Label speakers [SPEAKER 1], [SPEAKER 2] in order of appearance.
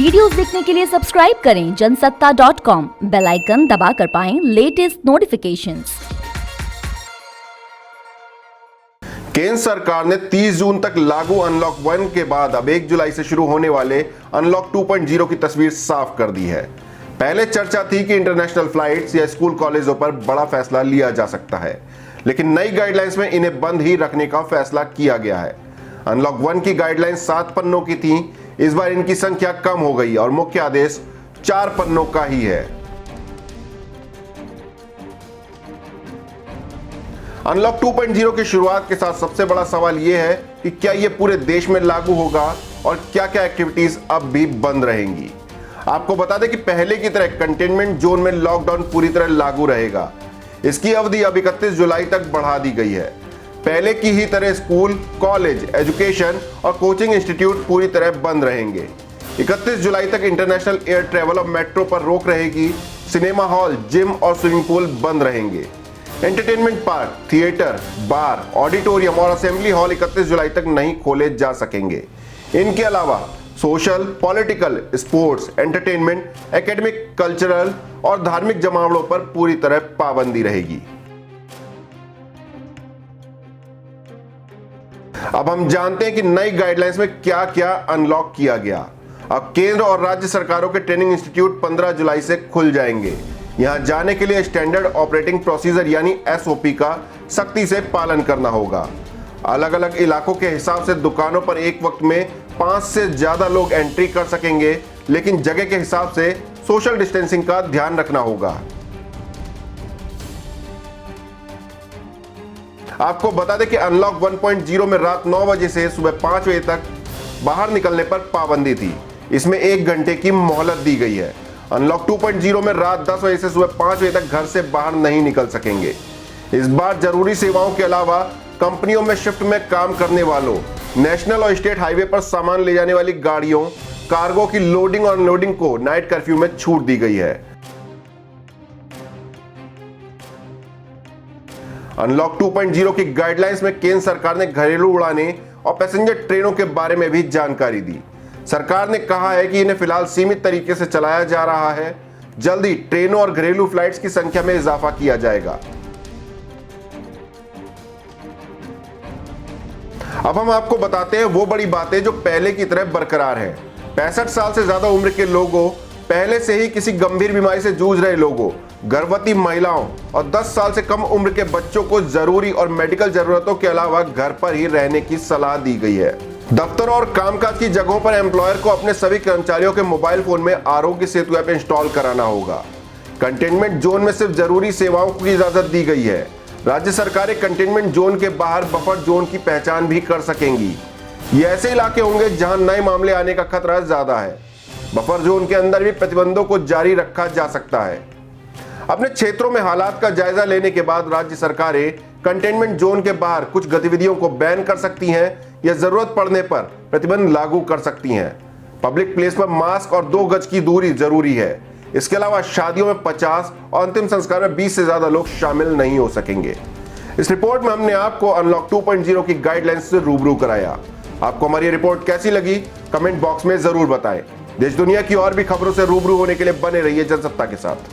[SPEAKER 1] Videos देखने के लिए सब्सक्राइब करें जनसत्ता.com, बेल आइकन दबाकर पाएं लेटेस्ट नोटिफिकेशंस।
[SPEAKER 2] केंद्र सरकार ने 30 जून तक लागू अनलॉक 1 के बाद अब 1 जुलाई से शुरू होने वाले अनलॉक 2.0 की तस्वीर साफ कर दी है। पहले चर्चा थी कि इंटरनेशनल फ्लाइट्स या स्कूल कॉलेजों पर बड़ा फैसला लिया जा सकता है, लेकिन नई गाइडलाइंस में इन्हें बंद ही रखने का फैसला किया गया है। अनलॉक 1 की गाइडलाइंस 7 पन्नों की थी, इस बार इनकी संख्या कम हो गई और मुख्य आदेश 4 पन्नों का ही है। अनलॉक 2.0 की शुरुआत के साथ सबसे बड़ा सवाल यह है कि क्या यह पूरे देश में लागू होगा और क्या क्या एक्टिविटीज अब भी बंद रहेंगी। आपको बता दें कि पहले की तरह कंटेनमेंट जोन में लॉकडाउन पूरी तरह लागू रहेगा। इसकी अवधि अब 31 जुलाई तक बढ़ा दी गई है। पहले की ही तरह स्कूल, कॉलेज, एजुकेशन और कोचिंग इंस्टीट्यूट पूरी तरह बंद रहेंगे। 31 जुलाई तक इंटरनेशनल एयर ट्रेवल और मेट्रो पर रोक रहेगी। सिनेमा हॉल, जिम और स्विमिंग पूल बंद रहेंगे। एंटरटेनमेंट पार्क, थिएटर, बार, ऑडिटोरियम और असेंबली हॉल 31 जुलाई तक नहीं खोले जा सकेंगे। इनके अलावा social, political, sports, entertainment, academic, cultural और धार्मिक जमावड़ों पर पूरी तरह पाबंदी रहेगी। अब हम जानते हैं कि नई गाइडलाइंस में क्या क्या अनलॉक किया गया। अब केंद्र और राज्य सरकारों के ट्रेनिंग इंस्टीट्यूट 15 जुलाई से खुल जाएंगे। यहां जाने के लिए स्टैंडर्ड ऑपरेटिंग प्रोसीजर यानी एसओपी का सख्ती से पालन करना होगा। अलग अलग इलाकों के हिसाब से दुकानों पर एक वक्त में 5 से ज्यादा लोग एंट्री कर सकेंगे, लेकिन जगह के हिसाब से सोशल डिस्टेंसिंग का ध्यान रखना होगा। आपको बता दें कि अनलॉक 1.0 में रात 9 बजे से सुबह 5 बजे तक बाहर निकलने पर पाबंदी थी। इसमें 1 घंटे की मोहलत दी गई है। अनलॉक 2.0 में रात 10 बजे से सुबह 5 बजे तक घर से बाहर नहीं निकल सकेंगे। इस बार जरूरी सेवाओं के अलावा कंपनियों में शिफ्ट में काम करने वालों, नेशनल और स्टेट हाईवे पर सामान ले जाने वाली गाड़ियों, कार्गो की लोडिंग और अनलोडिंग को नाइट कर्फ्यू में छूट दी गई है। अनलॉक 2.0 की गाइडलाइंस में केंद्र सरकार ने घरेलू उड़ानें और पैसेंजर ट्रेनों के बारे में भी जानकारी दी। सरकार ने कहा है कि इन्हें फिलहाल सीमित तरीके से चलाया जा रहा है। जल्द ही ट्रेनों और घरेलू फ्लाइट्स की संख्या में इजाफा किया जाएगा। अब हम आपको बताते हैं वो बड़ी बातें जो पहले की तरह बरकरार हैं। 65 साल से ज्यादा उम्र के लोगों, पहले से ही किसी गंभीर बीमारी से जूझ रहे लोगों, गर्भवती महिलाओं और 10 साल से कम उम्र के बच्चों को जरूरी और मेडिकल जरूरतों के अलावा घर पर ही रहने की सलाह दी गई है। दफ्तर और कामकाज की जगहों पर एम्प्लॉयर को अपने सभी कर्मचारियों के मोबाइल फोन में आरोग्य सेतु ऐप इंस्टॉल कराना होगा। कंटेनमेंट जोन में सिर्फ जरूरी सेवाओं की इजाजत दी गई है। राज्य सरकारें कंटेनमेंट जोन के बाहर बफर जोन की पहचान भी कर सकेंगी। ये ऐसे इलाके होंगे जहां नए मामले आने का खतरा ज्यादा है। बफर जोन के अंदर भी प्रतिबंधों को जारी रखा जा सकता है। अपने क्षेत्रों में हालात का जायजा लेने के बाद राज्य सरकारें कंटेनमेंट जोन के बाहर कुछ गतिविधियों को बैन कर सकती हैं या जरूरत पड़ने पर प्रतिबंध लागू कर सकती हैं। पब्लिक प्लेस पर मास्क और 2 गज की दूरी जरूरी है। इसके अलावा शादियों में 50 और अंतिम संस्कार में 20 से ज्यादा लोग शामिल नहीं हो सकेंगे। इस रिपोर्ट में हमने आपको अनलॉक 2.0 की गाइडलाइंस से रूबरू कराया। आपको हमारी रिपोर्ट कैसी लगी कमेंट बॉक्स में जरूर बताएं। देश दुनिया की और भी खबरों से रूबरू होने के लिए बने रहिए जनसत्ता के साथ।